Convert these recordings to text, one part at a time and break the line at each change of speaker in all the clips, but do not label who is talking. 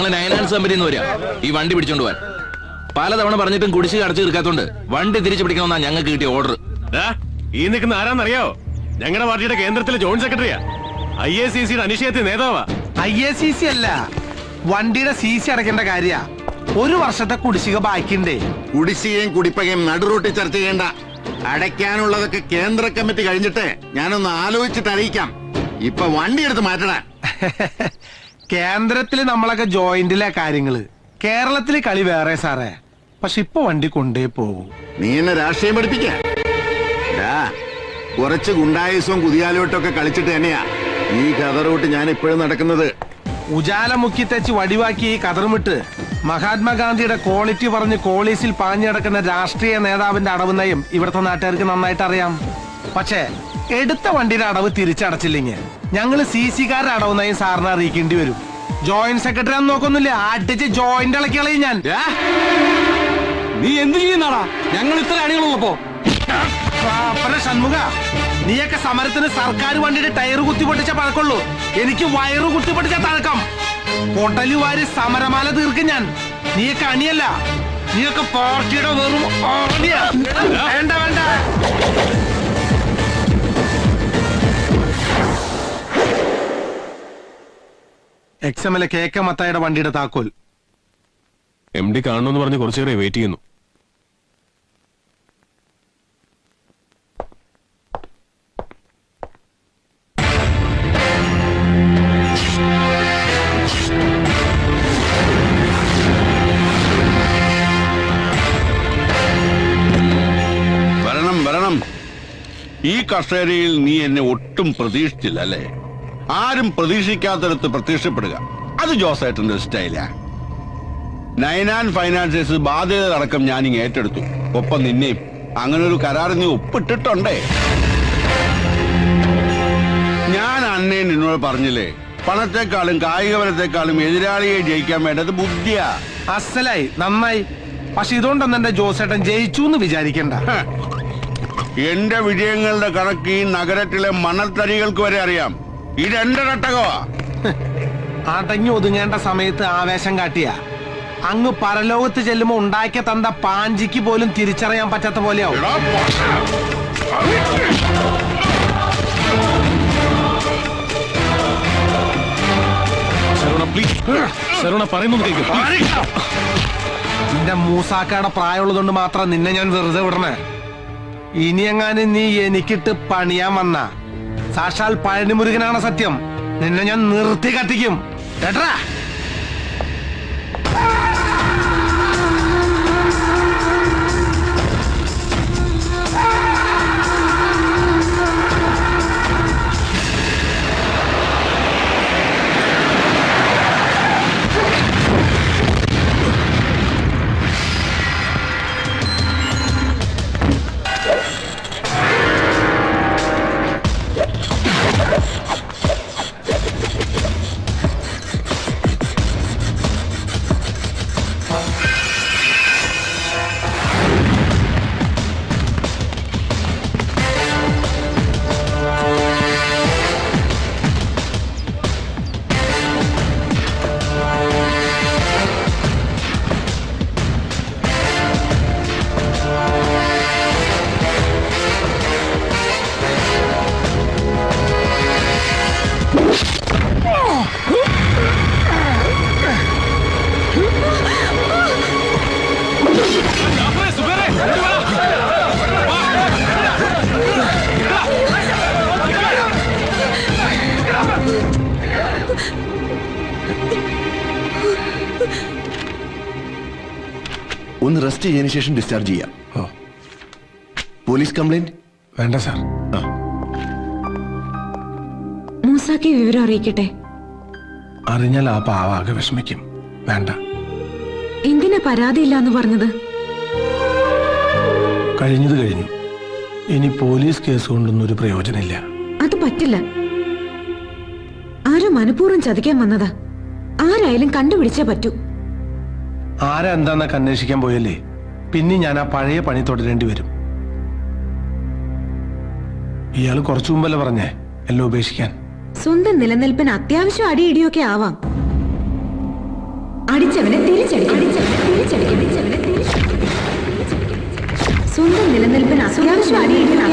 ഞങ്ങൾ ഫൈനാൻസ് കമ്പനിയിൽ നിന്ന് വരിക ഈ വണ്ടി പിടിച്ചോണ്ട് പോവാൻ. പലതവണ പറഞ്ഞിട്ടും കുടിശ്ശിക അടച്ചു തീർക്കാത്തോണ്ട് വണ്ടി തിരിച്ചു പിടിക്കണമെന്നാ ഞങ്ങൾക്ക് കിട്ടിയ ഓർഡർ.
ഈ നിൽക്കുന്ന ആരാന്നറിയോ? ഞങ്ങളുടെ പാർട്ടിയുടെ കേന്ദ്രത്തിലെ ജോയിന്റ് സെക്രട്ടറിയാ, IACC അനിശ്ചയത്തിൽ നേതാവാ.
IACC അല്ല, വണ്ടിയുടെ CC അടയ്ക്കേണ്ട കാര്യ. ഒരു വർഷത്തെ കുടിശ്ശിക ബാക്കിണ്ടേ.
കുടിശ്ശികയും കുടിപ്പകയും നടുറൂട്ടി ചർച്ച ചെയ്യേണ്ട. അടയ്ക്കാനുള്ളതൊക്കെ കേന്ദ്ര കമ്മിറ്റി കഴിഞ്ഞിട്ട് ഞാനൊന്ന് ആലോചിച്ചിട്ട് അറിയിക്കാം. ഇപ്പൊ വണ്ടി എടുത്ത് മാറ്റണ.
കേന്ദ്രത്തില് നമ്മളൊക്കെ ജോയിന്റിലെ കാര്യങ്ങള്, കേരളത്തില് കളി വേറെ സാറേ. പക്ഷെ ഇപ്പൊ വണ്ടി കൊണ്ടേ പോകൂ.
നീ എന്നെ രാഷ്ട്രീയം പഠിപ്പിക്ക. കുറച്ച് ഗുണ്ടായുസവും കുതിയാലോട്ടൊക്കെ കളിച്ചിട്ട് തന്നെയാ ഈ കതറൂട്ട് ഞാൻ ഇപ്പോഴും നടക്കുന്നത്.
ഉജാല മുക്കി തെച്ച് വടിവാക്കി ഈ കതറുമിട്ട് മഹാത്മാഗാന്ധിയുടെ ക്വാളിറ്റി പറഞ്ഞ് കോളീസിൽ പാഞ്ഞടക്കുന്ന രാഷ്ട്രീയ നേതാവിന്റെ അടവ് നയം ഇവിടുത്തെ നാട്ടുകാർക്ക് നന്നായിട്ട് അറിയാം. പക്ഷേ എടുത്ത വണ്ടിയുടെ അടവ് തിരിച്ചടച്ചില്ലെങ്കിൽ ഞങ്ങള് CC-കാരുടെ അടവ് നയം സാറിനെ അറിയിക്കേണ്ടി വരും. ജോയിന്റ് സെക്രട്ടറി ആണെന്ന് നോക്കൊന്നുമില്ല, അടിച്ച് ജോയിന്റ് ഇളക്കി കളയും ഞാൻ.
നീ എന്ത് ചെയ്യുന്നാടാ? ഞങ്ങൾ ഇത്ര അണികളുള്ളപ്പോ
ഷൺമുഖ, നീയൊക്കെ സമരത്തിന് സർക്കാർ വണ്ടിയുടെ ടയർ കുത്തിപ്പൊട്ടിച്ച പഴക്കുള്ളൂ. എനിക്ക് വയറ് കുത്തിപ്പൊട്ടിച്ച തഴക്കം. പൊട്ടലുവാരി സമരമാല തീർക്കും ഞാൻ. നീയൊക്കെ അണിയല്ല, നീയൊക്കെ പാർട്ടിയുടെ വെറും ആണിയാ. വേണ്ട വേണ്ട. XMLA KK മത്തായുടെ വണ്ടിയുടെ താക്കോൽ.
MD കാണണമെന്ന് പറഞ്ഞ് കുറച്ചേറെ വെയിറ്റ് ചെയ്യുന്നു.
വരണം. ഈ കസേരയിൽ നീ എന്നെ ഒട്ടും പ്രതീക്ഷിച്ചില്ല അല്ലേ? ആരും പ്രതീക്ഷിക്കാത്തടത്ത് പ്രത്യക്ഷപ്പെടുക, അത് ജോസേട്ടന്റെ സ്റ്റൈലാ. 99 ഫൈനാൻസേഴ്സ് ബാധ്യതയടക്കം ഞാനിങ്ങ് ഏറ്റെടുത്തു. ഒപ്പം നിന്നെയും. അങ്ങനെ ഒരു കരാർ നീ ഒപ്പിട്ടിട്ടുണ്ടേ. ഞാൻ അന്നേ നിന്നോട് പറഞ്ഞില്ലേ, പണത്തെക്കാളും കായികബലത്തെക്കാളും എതിരാളിയെ ജയിക്കാൻ വേണ്ടത് ബുദ്ധിയാ.
അസലായി, നന്നായി. പക്ഷെ ഇതുകൊണ്ടൊന്നും എന്റെ ജോസേട്ടൻ ജയിച്ചു എന്ന് വിചാരിക്കണ്ട.
എന്റെ വിജയങ്ങളുടെ കണക്ക് ഈ നഗരത്തിലെ മണൽത്തരികൾക്ക് വരെ അറിയാം. ഇതെന്റെ തട്ടകവാ.
അടങ്ങി ഒതുങ്ങേണ്ട സമയത്ത് ആവേശം കാട്ടിയ അങ്ങ് പരലോകത്ത് ചെല്ലുമ്പോ ഉണ്ടാക്കിയ തന്ത പാഞ്ചിക്ക് പോലും തിരിച്ചറിയാൻ പറ്റാത്ത പോലെയാവും. നിന്റെ മൂസാക്കയുടെ പ്രായമുള്ളതുകൊണ്ട് മാത്രം നിന്നെ ഞാൻ വെറുതെ വിടണേ. ഇനിയെങ്ങാനും നീ എനിക്കിട്ട് പണിയാൻ വന്ന സാക്ഷാൽ പഴനിമുരുകനാണ് സത്യം. നിന്നെ ഞാൻ നിർത്തി കത്തിക്കും കേട്ടാ.
ഒന്ന് റെസ്റ്റ് ചെയ്തതിനു ശേഷം ഡിസ്ചാർജ് ചെയ്യാം. പോലീസ് കംപ്ലൈന്റ്
വേണ്ട സാർ.
മൂസാക്ക് വിവരം അറിയിക്കട്ടെ?
അറിഞ്ഞാൽ ആ പാവാകെ വിഷമിക്കും. വേണ്ട.
എന്തിനാ പരാതിയില്ലാന്ന് പറഞ്ഞത്?
കഴിഞ്ഞത് കഴിഞ്ഞു. ഇനി പോലീസ് കേസ് കൊണ്ടൊന്നും ഒരു പ്രയോജനമില്ല.
അത് പറ്റില്ല. ആരോ മനഃപൂർവ്വം ചതിക്കാൻ വന്നതാ. ആരായാലും കണ്ടുപിടിച്ചേ പറ്റൂ.
ആരാ എന്താന്നൊക്കെ അന്വേഷിക്കാൻ പോയല്ലേ പിന്നെ ഞാൻ ആ പഴയ പണി തുടരേണ്ടി വരും. ഇയാള് കുറച്ചു മുമ്പല്ലേ പറഞ്ഞേ എല്ലാം ഉപേക്ഷിക്കാൻ.
സ്വന്തം നിലനിൽപ്പിന് അത്യാവശ്യം അടിയിടിയൊക്കെ ആവാം. അടിച്ചവനെ തിരിച്ചടിക്കണം. സ്വന്തം നിലനിൽപ്പിന് അത്യാവശ്യം അടിയിടണം.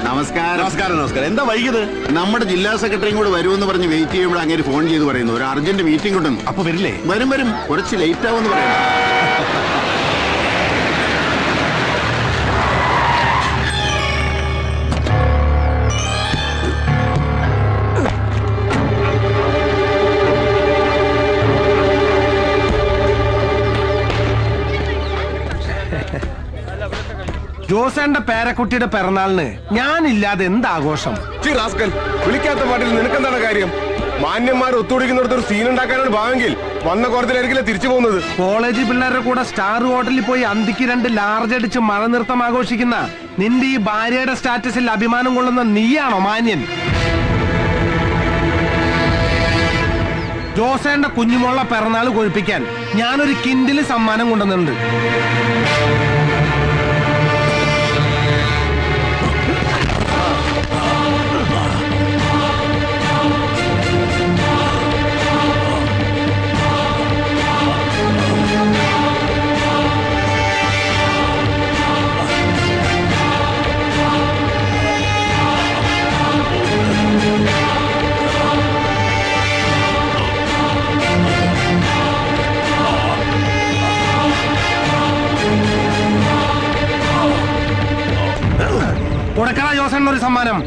നമസ്കാരം.
നമസ്കാരം നമസ്കാരം. എന്താ വൈകിയത്?
നമ്മുടെ ജില്ലാ സെക്രട്ടറിയും കൂടെ വരുമെന്ന് പറഞ്ഞ് വെയിറ്റ് ചെയ്യുമ്പോൾ അങ്ങനെ ഫോൺ ചെയ്ത് പറയുന്നു ഒരു അർജന്റ് മീറ്റിംഗ് ഉണ്ടെന്ന്.
അപ്പൊ വരില്ലേ?
വരും കുറച്ച് ലേറ്റ് ആവുമെന്ന് പറയുന്നു.
ജോസേന്റെ പേരക്കുട്ടിയുടെ പിറന്നാളിന് ഞാനില്ലാതെ എന്താഘോഷം?
വിളിക്കാത്ത പാട്ടിൽ നിനക്കെന്താണ് കാര്യം? മാന്യന്മാർ ഒത്തുപിടിക്കുന്നിടത്ത് ഒരു സീൻ ഉണ്ടാക്കാനാണ് ഭാവെങ്കിൽ വന്ന കോർത്തിലായിരിക്കില്ല തിരിച്ചു പോകുന്നത്.
കോളേജ് പിള്ളേരുടെ കൂടെ സ്റ്റാർ ഹോട്ടലിൽ പോയി അന്തിക്ക് 2 ലാർജ് അടിച്ച് മഴ നൃത്തം ആഘോഷിക്കുന്ന നിന്റെ ഈ ഭാര്യയുടെ സ്റ്റാറ്റസിൽ അഭിമാനം കൊള്ളുന്ന നീയാണോ മാന്യൻ? ജോസേന്റെ കുഞ്ഞുമോള പിറന്നാൾ കൊഴിപ്പിക്കാൻ ഞാനൊരു കിൻഡില് സമ്മാനം കൊണ്ടുവന്നിട്ടുണ്ട്. കൊടുക്കണ ജോസേണ്ണ ഒരു സമ്മാനം.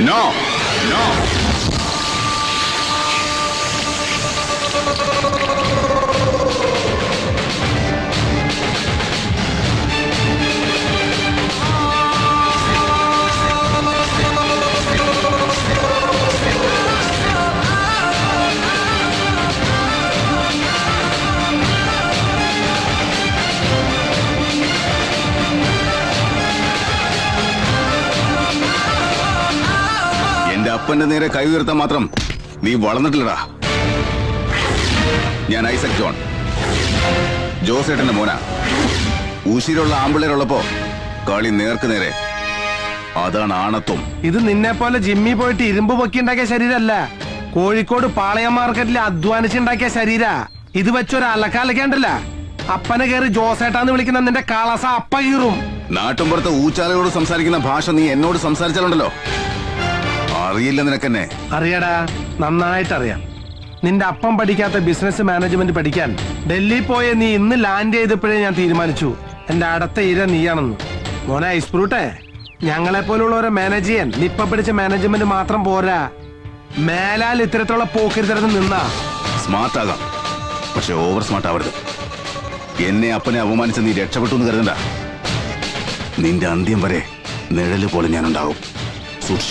നോ നോ അപ്പന്റെ നേരെ കൈ ഉയർത്താൻ മാത്രം നീ വളർന്നിട്ടില്ലടാ. ഞാൻ ഐസക് ജോൺ, ജോസേട്ടന്റെ മോനാ. ഉശിരുള്ള ആമ്പിള്ളേരുള്ളപ്പോ കളി നേർക്ക് നേരെ, അതാണ് ആണത്വം.
ഇത് നിന്നെ പോലെ ജിമ്മി പോയിട്ട് ഇരുമ്പ് പൊക്കിണ്ടാക്കിയ ശരീരല്ല, കോഴിക്കോട് പാളയം മാർക്കറ്റിൽ അധ്വാനിച്ചുണ്ടാക്കിയ ശരീര. ഇത് വെച്ചൊരു അലക്കാലക്കേണ്ടല്ല. അപ്പനെ കയറി ജോസേട്ടാന്ന് വിളിക്കുന്ന നിന്റെ കളസ അപ്പ കീറും.
നാട്ടുമ്പുറത്ത് ഊച്ചാലയോട് സംസാരിക്കുന്ന ഭാഷ നീ എന്നോട് സംസാരിച്ചാലുണ്ടല്ലോ, അറിയില്ല നിനക്കെന്നെ.
അറിയടാ, നന്നായിട്ടറിയാം. നിന്റെ അപ്പം പഠിക്കാത്ത ബിസിനസ് മാനേജ്മെന്റ് പഠിക്കാൻ ഡൽഹി പോയ നീ ഇന്ന് ലാൻഡ് ചെയ്തപ്പോഴേ ഞാൻ തീരുമാനിച്ചു എന്റെ അടുത്ത ഇര നീയാണെന്ന്. മോനെ ഐസ്പ്രൂട്ടെ, ഞങ്ങളെ പോലുള്ളവരെ മാനേജ് ചെയ്യാൻ നിപ്പ പിടിച്ച മാനേജ്മെന്റ് മാത്രം പോരാ. മേലാൽ ഇത്തരത്തിലുള്ള പോക്കിരുത്തരത്തിൽ നിന്നാ
സ്മാർട്ട് ആകാം, പക്ഷെ ഓവർ സ്മാർട്ട് ആവരുത്. എന്നെ അപ്പനെ അപമാനിച്ച് നീ രക്ഷപ്പെട്ടു എന്ന് കരുതണ്ട. നിന്റെ അന്ത്യം വരെ നിഴല് പോലെ ഞാനുണ്ടാവും. സൂക്ഷിച്ചു.